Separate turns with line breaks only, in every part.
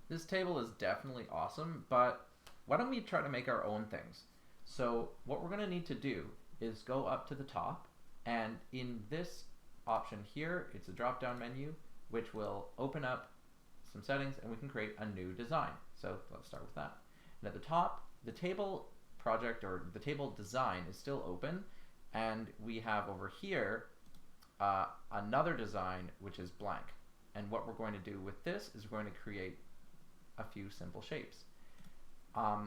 This table is definitely awesome, but why don't we try to make our own things? So what we're going to need to do is go up to the top, and in this option here, it's a drop-down menu, which will open up some settings, and we can create a new design. So let's start with that. And at the top, the table project or the table design is still open, and we have over here another design which is blank. And what we're going to do with this is we're going to create a few simple shapes.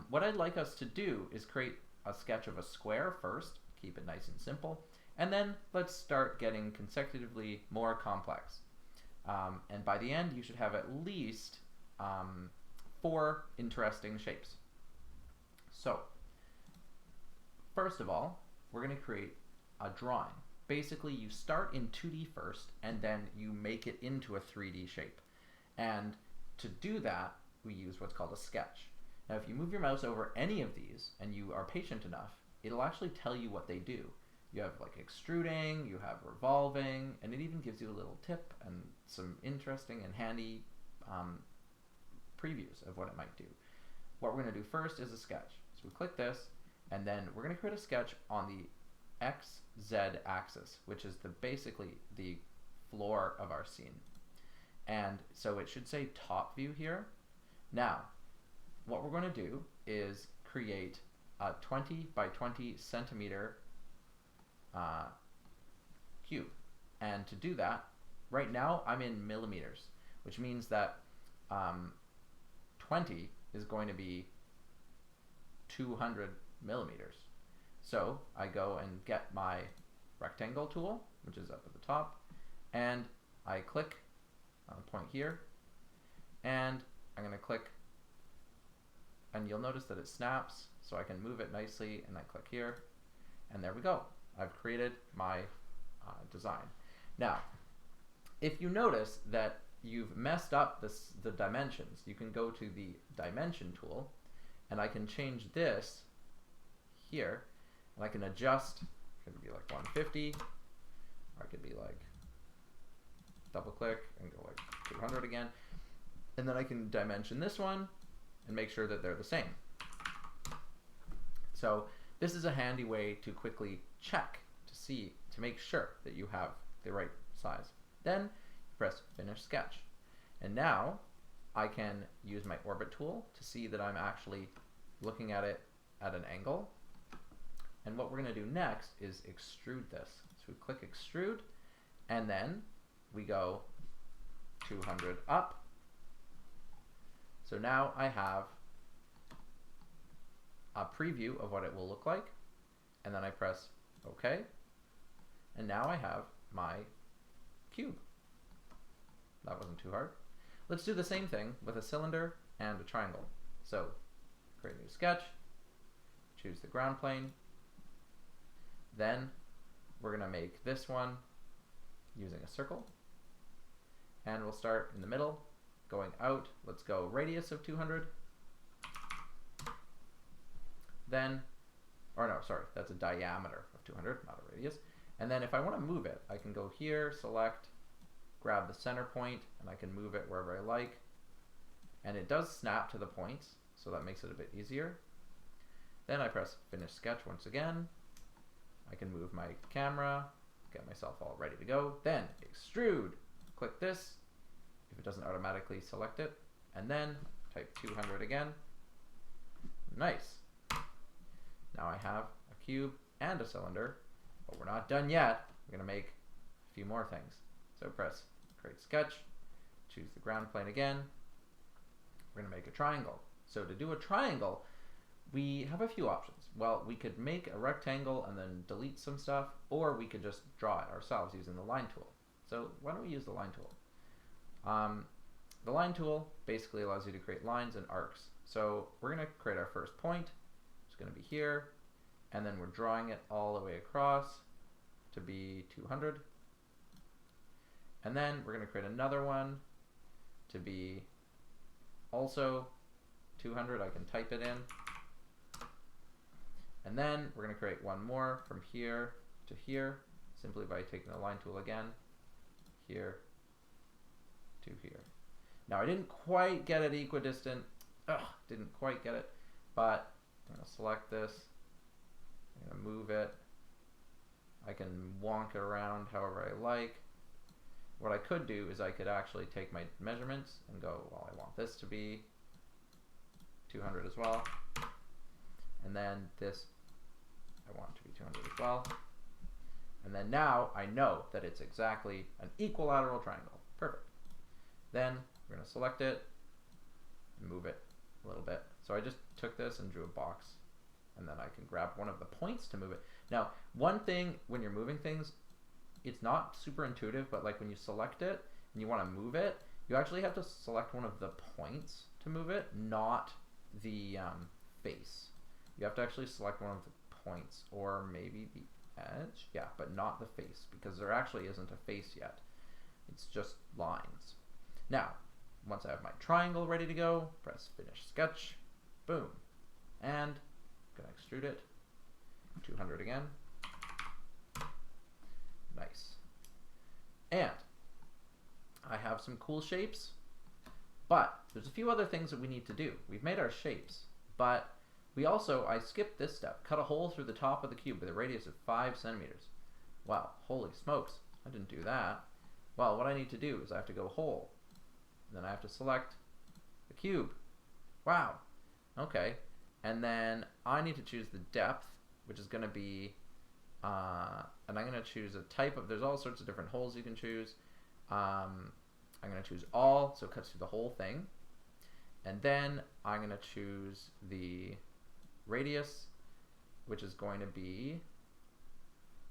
What I'd like us to do is create a sketch of a square first, keep it nice and simple, and then let's start getting consecutively more complex. And by the end, you should have at least 4 interesting shapes. So, first of all, we're going to create a drawing. Basically, you start in 2D first, and then you make it into a 3D shape. And to do that, we use what's called a sketch. Now, if you move your mouse over any of these, and you are patient enough, it'll actually tell you what they do. You have like extruding, you have revolving, and it even gives you a little tip and some interesting and handy previews of what it might do. What we're going to do first is a sketch. So we click this, and then we're going to create a sketch on the XZ axis, which is basically the floor of our scene. And so it should say top view here. Now, what we're going to do is create a 20 by 20 centimeter cube. And to do that, right now I'm in millimeters, which means that 20 is going to be 200 millimeters. So I go and get my rectangle tool, which is up at the top, and I click on a point here, and I'm going to click, and you'll notice that it snaps, so I can move it nicely, and I click here, and there we go. I've created my design. Now, if you notice that you've messed up the dimensions, you can go to the dimension tool, and I can change this here, and I can adjust. It could be like 150, or it could be like double click and go like 200 again, and then I can dimension this one and make sure that they're the same. So this is a handy way to quickly check to make sure that you have the right size. Then press Finish Sketch. And now I can use my Orbit tool to see that I'm actually looking at it at an angle. And what we're going to do next is extrude this. So we click Extrude, and then we go 200 up. So now I have a preview of what it will look like, and then I press OK, and now I have my cube. That wasn't too hard. Let's do the same thing with a cylinder and a triangle. So create a new sketch, choose the ground plane, then we're going to make this one using a circle, and we'll start in the middle, going out. Let's go radius of 200. Then, or no, sorry, that's a diameter of 200, not a radius. And then if I want to move it, I can go here, select, grab the center point, and I can move it wherever I like. And it does snap to the points, so that makes it a bit easier. Then I press Finish Sketch once again. I can move my camera, get myself all ready to go. Then Extrude, click this, if it doesn't automatically select it, and then type 200 again. Nice. Now I have a cube and a cylinder, but we're not done yet. We're going to make a few more things. So press Create Sketch, choose the ground plane again. We're going to make a triangle. So to do a triangle, we have a few options. Well, we could make a rectangle and then delete some stuff, or we could just draw it ourselves using the line tool. So why don't we use the line tool? The line tool basically allows you to create lines and arcs. So we're going to create our first point. It's going to be here, and then we're drawing it all the way across to be 200. And then we're going to create another one to be also 200. I can type it in. And then we're going to create one more from here to here, simply by taking the line tool again, here to here. Now I didn't quite get it equidistant. Ugh, didn't quite get it. But I'm going to select this. I'm going to move it. I can wonk it around however I like. What I could do is I could actually take my measurements and go, well, I want this to be 200 as well. And then this, I want to be 200 as well. And then now I know that it's exactly an equilateral triangle. Perfect. Then we're going to select it and move it a little bit. So I just took this and drew a box, and then I can grab one of the points to move it. Now, one thing when you're moving things, it's not super intuitive, but like when you select it and you want to move it, you actually have to select one of the points to move it, not the face. You have to actually select one of the points, or maybe the edge, yeah, but not the face, because there actually isn't a face yet. It's just lines. Now, once I have my triangle ready to go, press Finish Sketch, boom, and I'm gonna extrude it, 200 again. Nice. And I have some cool shapes, but there's a few other things that we need to do. We've made our shapes, but we also, I skipped this step, cut a hole through the top of the cube with a radius of 5 centimeters. Wow, holy smokes, I didn't do that. Well, what I need to do is I have to go hole. Then I have to select the cube. Wow, okay. And then I need to choose the depth, which is going to be, and I'm going to choose a type of, there's all sorts of different holes you can choose. I'm going to choose all, so it cuts through the whole thing. And then I'm going to choose the radius, which is going to be,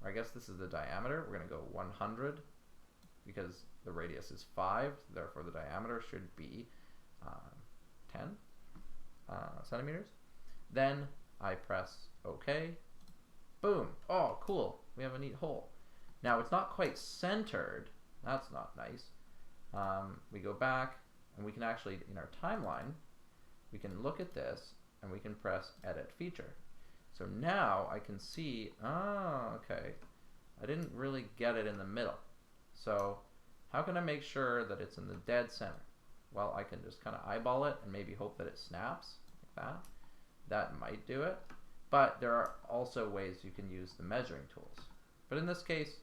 I guess this is the diameter. We're going to go 100 because the radius is 5, therefore the diameter should be 10 centimeters. Then I press OK. Boom. Oh, cool. We have a neat hole. Now it's not quite centered. That's not nice. We go back and we can actually, in our timeline, we can look at this and we can press Edit Feature. So now I can see, oh, okay, I didn't really get it in the middle. So how can I make sure that it's in the dead center? Well, I can just kind of eyeball it and maybe hope that it snaps like that. That might do it. But there are also ways you can use the measuring tools. But in this case,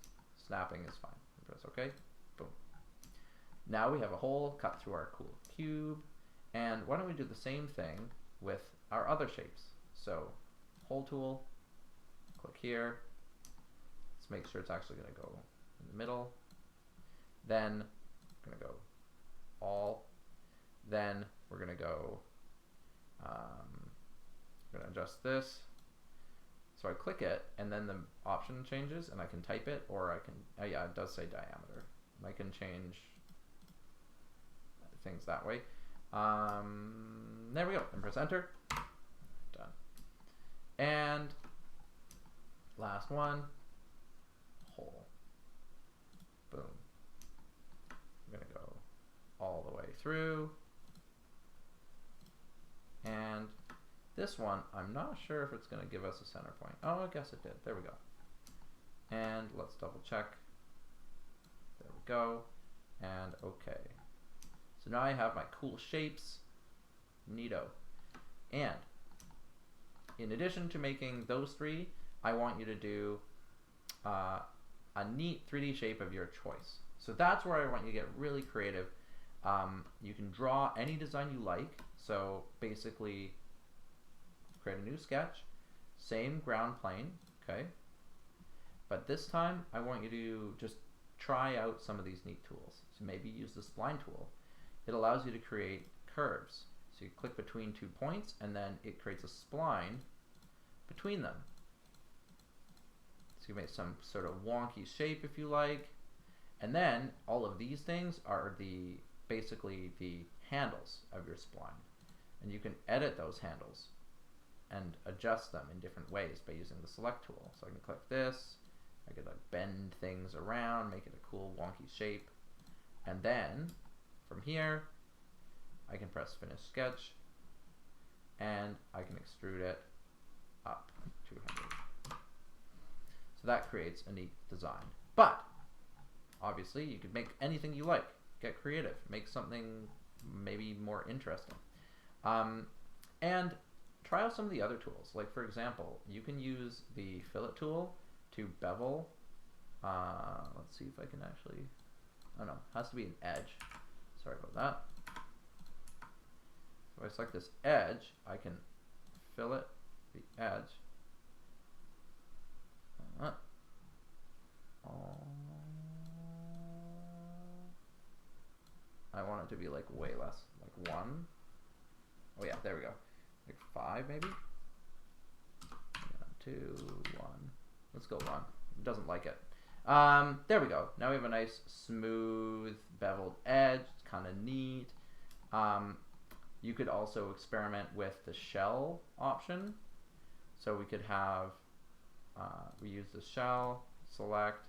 snapping is fine. Press OK. Boom. Now we have a hole cut through our cool cube. And why don't we do the same thing with our other shapes? So hole tool, click here. Let's make sure it's actually going to go in the middle. Then we're going to go all. Then we're going to go, we're going to adjust this. So I click it, and then the option changes, and I can type it, or I can, oh yeah, it does say diameter. I can change things that way. There we go, and press enter. Done. And last one, hole. Boom. I'm gonna go all the way through. And this one, I'm not sure if it's gonna give us a center point. Oh, I guess it did, there we go. And let's double check. There we go, and okay. So now I have my cool shapes, neato. And in addition to making those three, I want you to do a neat 3D shape of your choice. So that's where I want you to get really creative. You can draw any design you like. So basically, create a new sketch, same ground plane, okay? But this time, I want you to just try out some of these neat tools. So maybe use the spline tool. It allows you to create curves. So you click between 2 points, and then it creates a spline between them. So you make some sort of wonky shape if you like. And then all of these things are basically the handles of your spline. And you can edit those handles and adjust them in different ways by using the select tool. So I can click this, I can like bend things around, make it a cool wonky shape. And then from here, I can press Finish Sketch, and I can extrude it up 200. So that creates a neat design. But obviously, you could make anything you like. Get creative. Make something maybe more interesting. And try out some of the other tools. Like for example, you can use the fillet tool to bevel. Let's see if I can actually, oh no, it has to be an edge. Sorry about that. So if I select this edge, I can fillet the edge. I want it to be like way less, like 1. Oh yeah, there we go. Like 5 maybe? Yeah, 2, 1. Let's go 1. It doesn't like it. There we go. Now we have a nice smooth beveled edge. It's kind of neat. You could also experiment with the shell option. So we could have, we use the shell, select,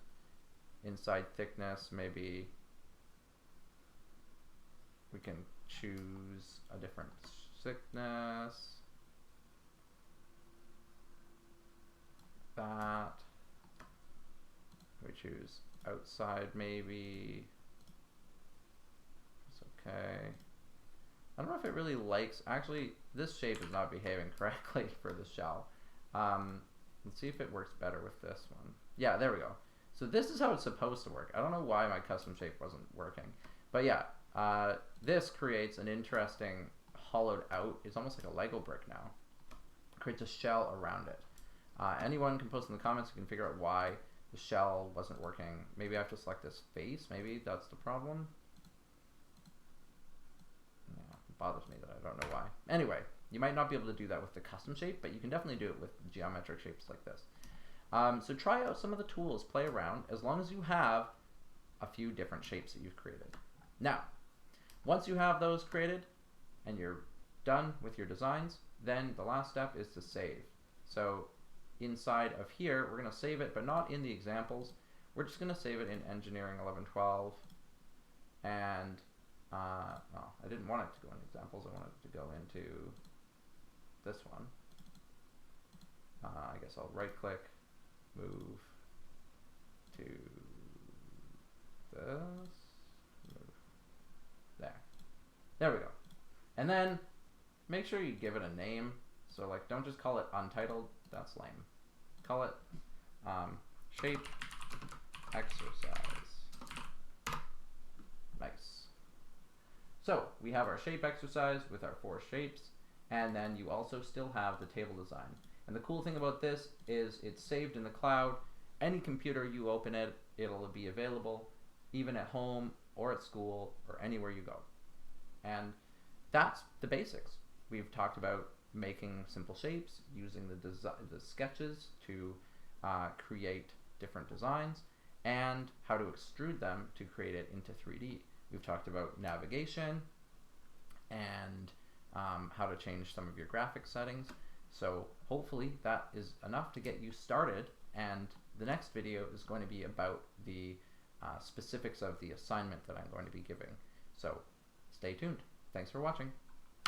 inside thickness, maybe we can choose a different thickness. That. We choose outside maybe. It's okay. I don't know if it really likes, actually this shape is not behaving correctly for the shell. Let's see if it works better with this one. Yeah, there we go. So this is how it's supposed to work. I don't know why my custom shape wasn't working. But yeah, this creates an interesting hollowed out, it's almost like a Lego brick now. It creates a shell around it. Anyone can post in the comments, you can figure out why the shell wasn't working. Maybe I have to select this face, maybe that's the problem. Yeah, it bothers me that I don't know why. Anyway, you might not be able to do that with the custom shape, but you can definitely do it with geometric shapes like this. So try out some of the tools, play around, as long as you have a few different shapes that you've created. Now, once you have those created and you're done with your designs, then the last step is to save. So inside of here, we're going to save it, but not in the examples. We're just going to save it in Engineering 1112. And, well, I didn't want it to go in examples. I wanted it to go into this one. I guess I'll right click, move to this, move there. There we go. And then make sure you give it a name. So like, don't just call it untitled, that's lame. Call it shape exercise. Nice. So we have our shape exercise with our 4 shapes, and then you also still have the table design. And the cool thing about this is it's saved in the cloud. Any computer you open it, it'll be available, even at home or at school or anywhere you go. And that's the basics. We've talked about making simple shapes, using the sketches to create different designs, and how to extrude them to create it into 3D. We've talked about navigation and how to change some of your graphics settings. So hopefully that is enough to get you started, and the next video is going to be about the specifics of the assignment that I'm going to be giving. So stay tuned. Thanks for watching.